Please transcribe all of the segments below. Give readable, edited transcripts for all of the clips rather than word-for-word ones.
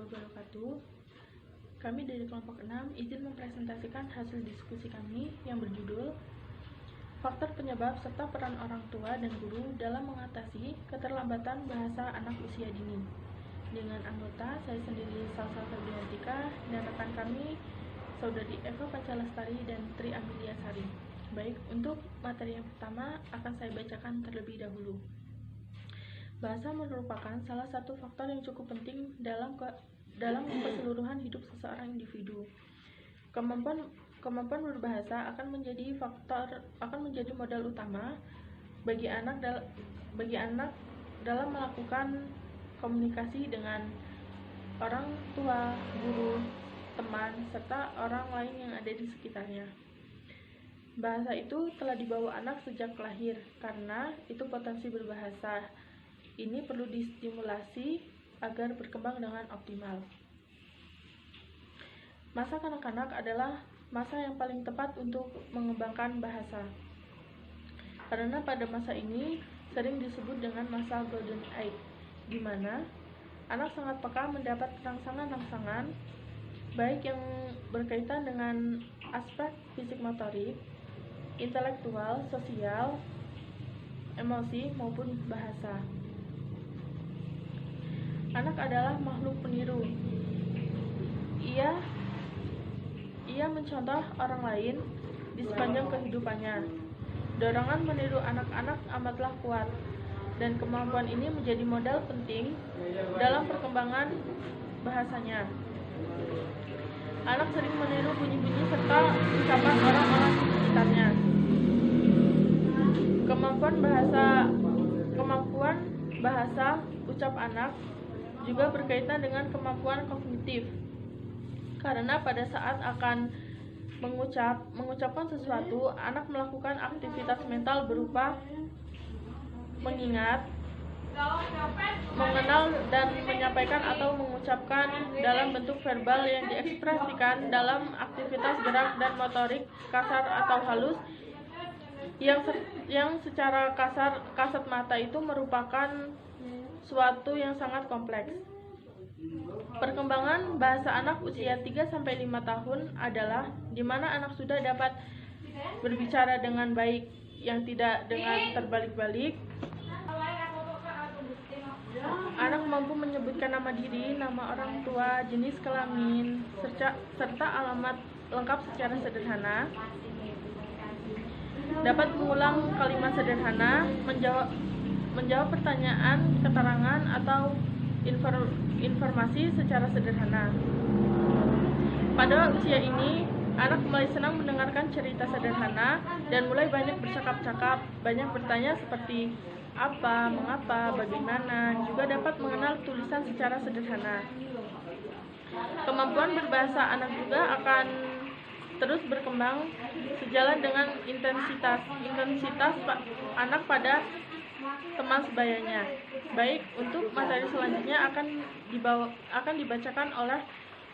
wabarakatuh. Kami dari kelompok 6 izin mempresentasikan hasil diskusi kami yang berjudul Faktor Penyebab serta Peran Orang Tua dan Guru dalam Mengatasi Keterlambatan Bahasa Anak Usia Dini. Dengan anggota saya sendiri Salsa Febriantika dan rekan kami Saudari Eva Pancalestari dan Tri Amelia Sari. Baik, untuk materi yang pertama akan saya bacakan terlebih dahulu. Bahasa merupakan salah satu faktor yang cukup penting dalam keseluruhan hidup seseorang individu. Kemampuan berbahasa akan menjadi modal utama bagi anak dalam melakukan komunikasi dengan orang tua, guru, teman, serta orang lain yang ada di sekitarnya. Bahasa itu telah dibawa anak sejak lahir karena itu potensi berbahasa. Ini perlu distimulasi agar berkembang dengan optimal. Masa kanak-kanak adalah masa yang paling tepat untuk mengembangkan bahasa. Karena pada masa ini sering disebut dengan masa golden age, di mana anak sangat peka mendapat rangsangan-rangsangan baik yang berkaitan dengan aspek fisik motorik, intelektual, sosial, emosi maupun bahasa. Anak adalah makhluk peniru. Ia mencontoh orang lain di sepanjang kehidupannya. Dorongan meniru anak-anak amatlah kuat, dan kemampuan ini menjadi modal penting dalam perkembangan bahasanya. Anak sering meniru bunyi-bunyi serta ucapan orang-orang di sekitarnya. Kemampuan bahasa ucap anak juga berkaitan dengan kemampuan kognitif, karena pada saat akan mengucapkan sesuatu, anak melakukan aktivitas mental berupa mengingat, mengenal, dan menyampaikan atau mengucapkan dalam bentuk verbal yang diekspresikan dalam aktivitas gerak dan motorik kasar atau halus yang secara kasat mata itu merupakan suatu yang sangat kompleks. Perkembangan bahasa anak usia 3-5 tahun adalah di mana anak sudah dapat berbicara dengan baik, yang tidak dengan terbalik-balik. Anak mampu menyebutkan nama diri, nama orang tua, jenis kelamin, serta alamat lengkap secara sederhana. Dapat mengulang kalimat sederhana, menjawab pertanyaan, keterangan, atau informasi secara sederhana. Pada usia ini, anak mulai senang mendengarkan cerita sederhana dan mulai banyak bercakap-cakap, banyak bertanya seperti apa, mengapa, bagaimana, juga dapat mengenal tulisan secara sederhana. Kemampuan berbahasa anak juga akan terus berkembang sejalan dengan intensitas anak pada teman sebayanya. Baik, untuk materi selanjutnya akan dibacakan oleh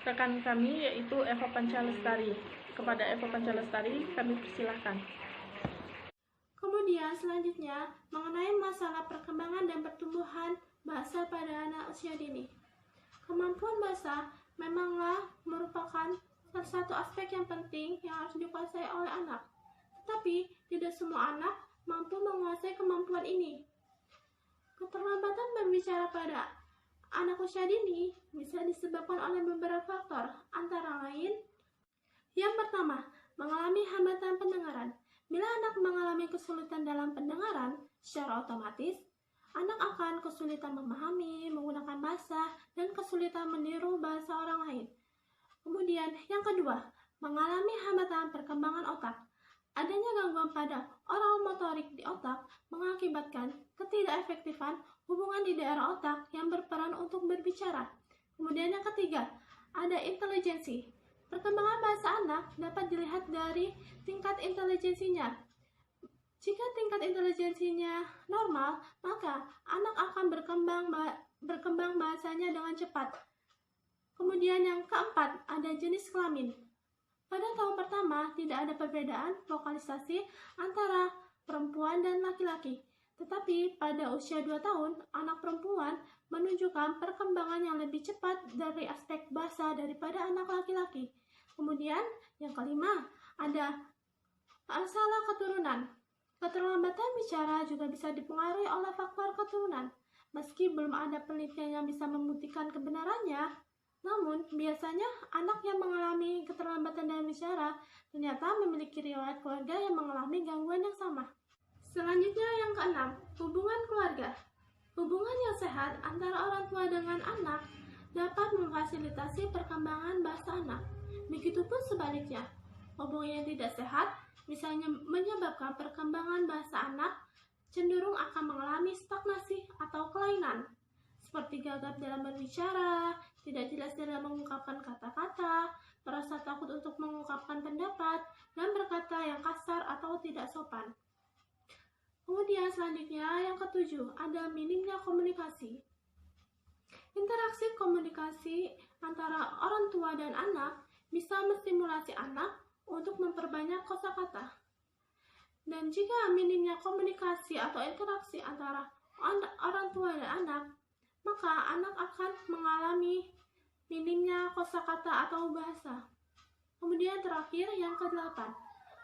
rekan kami, yaitu Eva Pancalestari. Kepada Eva Pancalestari kami persilahkan. Kemudian selanjutnya mengenai masalah perkembangan dan pertumbuhan bahasa pada anak usia dini. Kemampuan bahasa memanglah merupakan salah satu aspek yang penting yang harus dikuasai oleh anak. Tetapi tidak semua anak mampu menguasai kemampuan ini. Keterlambatan berbicara pada anak usia dini bisa disebabkan oleh beberapa faktor, antara lain: yang pertama, mengalami hambatan pendengaran. Bila anak mengalami kesulitan dalam pendengaran, secara otomatis anak akan kesulitan memahami, menggunakan bahasa, dan kesulitan meniru bahasa orang lain. Kemudian yang kedua, mengalami hambatan perkembangan otak. Adanya gangguan pada oral motorik di otak mengakibatkan ketidakefektifan hubungan di daerah otak yang berperan untuk berbicara. Kemudian yang ketiga, ada intelijensi. Perkembangan bahasa anak dapat dilihat dari tingkat intelijensinya. Jika tingkat intelijensinya normal, maka anak akan berkembang bahasanya dengan cepat. Kemudian yang keempat, ada jenis kelamin. Pada tahun pertama, tidak ada perbedaan lokalisasi antara perempuan dan laki-laki. Tetapi pada usia 2 tahun, anak perempuan menunjukkan perkembangan yang lebih cepat dari aspek bahasa daripada anak laki-laki. Kemudian yang kelima, ada masalah keturunan. Keterlambatan bicara juga bisa dipengaruhi oleh faktor keturunan. Meski belum ada penelitian yang bisa membuktikan kebenarannya, namun biasanya anak yang mengalami keterlambatan dalam bicara ternyata memiliki riwayat keluarga yang mengalami gangguan yang sama. Selanjutnya yang keenam, hubungan keluarga. Hubungan yang sehat antara orang tua dengan anak dapat memfasilitasi perkembangan bahasa anak. Begitupun sebaliknya, hubungan yang tidak sehat bisa menyebabkan perkembangan bahasa anak cenderung akan mengalami stagnasi atau kelainan, seperti gagap dalam berbicara, tidak jelas dalam mengungkapkan kata-kata, merasa takut untuk mengungkapkan pendapat, dan berkata yang kasar atau tidak sopan. Kemudian selanjutnya yang ketujuh, ada minimnya komunikasi. Interaksi komunikasi antara orang tua dan anak bisa menstimulasi anak untuk memperbanyak kosakata. Dan jika minimnya komunikasi atau interaksi antara orang tua dan anak, maka anak akan mengalami minimnya kosakata atau bahasa. Kemudian terakhir yang kedelapan,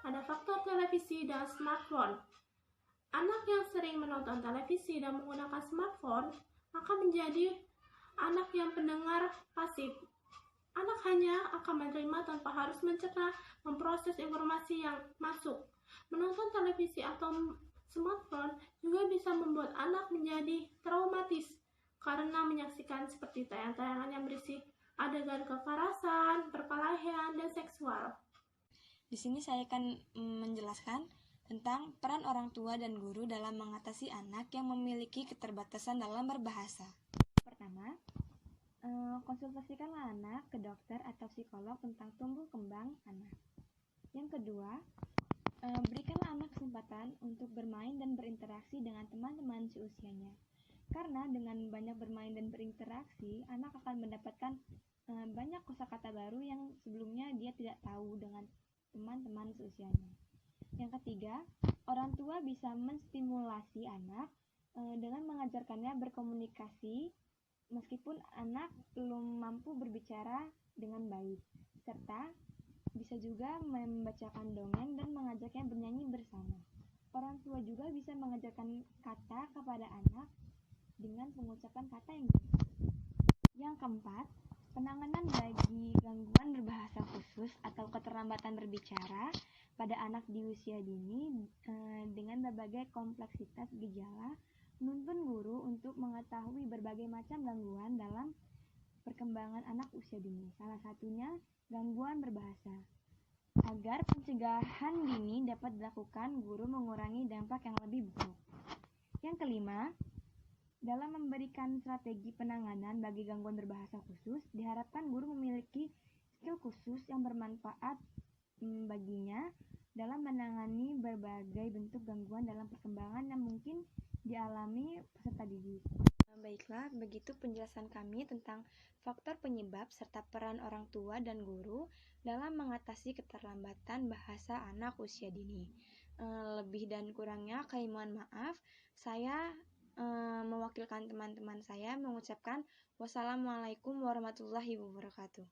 ada faktor televisi dan smartphone. Anak yang sering menonton televisi dan menggunakan smartphone akan menjadi anak yang pendengar pasif. Anak hanya akan menerima tanpa harus mencerna, memproses informasi yang masuk. Menonton televisi atau smartphone juga bisa membuat anak menjadi traumatis karena menyaksikan seperti tayangan-tayangan yang berisi adegan kekerasan, perkelahian, dan seksual. Di sini saya akan menjelaskan tentang peran orang tua dan guru dalam mengatasi anak yang memiliki keterbatasan dalam berbahasa. Pertama, konsultasikanlah anak ke dokter atau psikolog tentang tumbuh kembang anak. Yang kedua, berikanlah anak kesempatan untuk bermain dan berinteraksi dengan teman-teman seusianya. Karena dengan banyak bermain dan berinteraksi, anak akan mendapatkan banyak kosakata baru yang sebelumnya dia tidak tahu dengan teman-teman seusianya. Yang ketiga, orang tua bisa menstimulasi anak dengan mengajarkannya berkomunikasi meskipun anak belum mampu berbicara dengan baik, serta bisa juga membacakan dongeng dan mengajaknya bernyanyi bersama. Orang tua juga bisa mengajarkan kata kepada anak dengan pengucapan kata yang benar. Yang keempat, penanganan bagi gangguan berbahasa khusus atau keterlambatan berbicara pada anak di usia dini dengan berbagai kompleksitas gejala menuntun guru untuk mengetahui berbagai macam gangguan dalam perkembangan anak usia dini. Salah satunya gangguan berbahasa. Agar pencegahan dini dapat dilakukan, guru mengurangi dampak yang lebih buruk. Yang kelima, dalam memberikan strategi penanganan bagi gangguan berbahasa khusus, diharapkan guru memiliki skill khusus yang bermanfaat baginya dalam menangani berbagai bentuk gangguan dalam perkembangan yang mungkin dialami peserta didik. Baiklah, begitu penjelasan kami tentang faktor penyebab serta peran orang tua dan guru dalam mengatasi keterlambatan bahasa anak usia dini. Lebih dan kurangnya kami mohon maaf. Saya mewakilkan teman-teman saya mengucapkan wassalamualaikum warahmatullahi wabarakatuh.